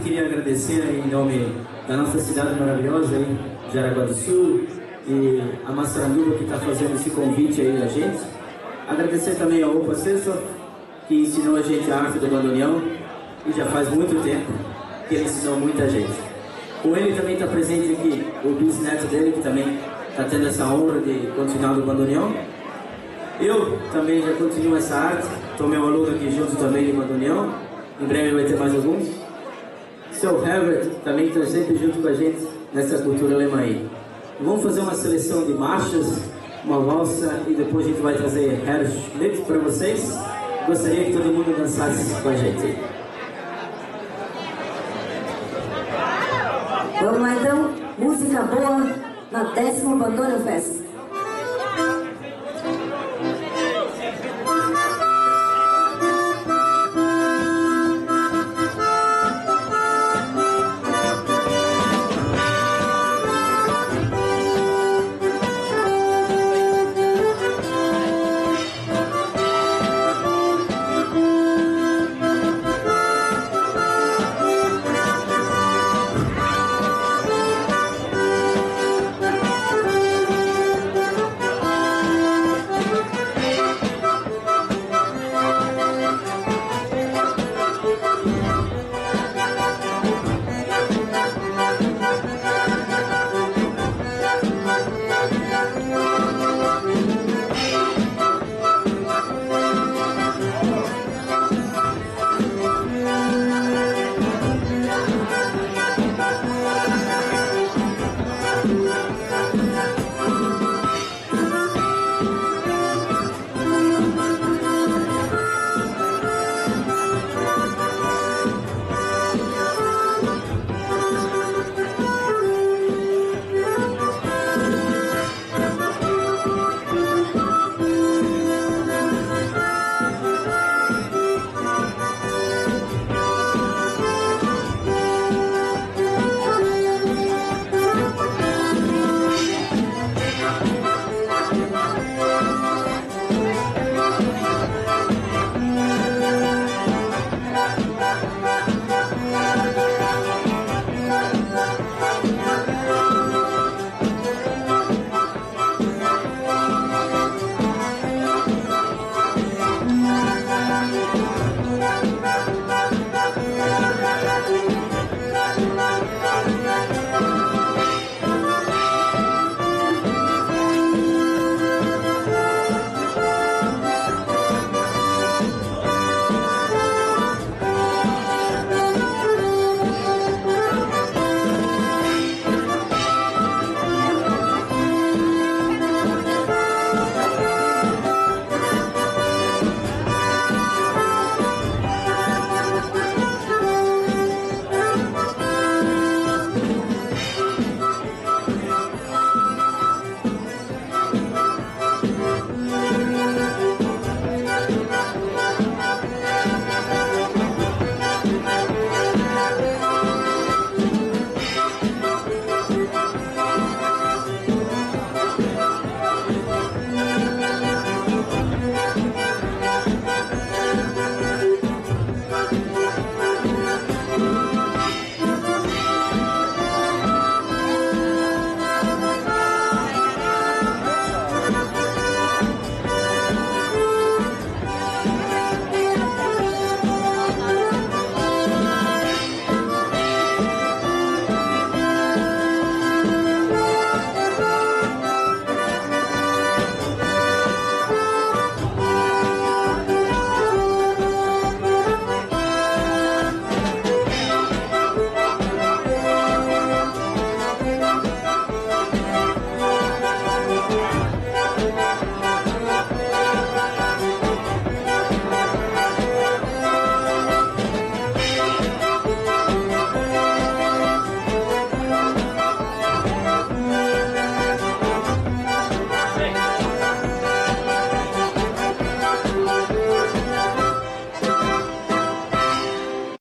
queria agradecer em nome da nossa cidade maravilhosa aí, Jaraguá do Sul, e a Massaranduba que está fazendo esse convite aí a gente. Agradecer também ao Opa César, que ensinou a gente a arte do bandoneão, e já faz muito tempo que ele ensinou muita gente. Com ele também está presente aqui o bisneto dele, que também está tendo essa honra de continuar no bandoneão. Eu também já continuo essa arte, estou meu aluno aqui junto também de bandoneão, em breve vai ter mais alguns. Seu Herbert também está sempre junto com a gente nessa cultura alemã aí. Vamos fazer uma seleção de marchas, uma valsa, e depois a gente vai trazer Herr Schmidt para vocês. Gostaria que todo mundo dançasse com a gente. Vamos lá então, música boa na 10ª Bandoneon Fest.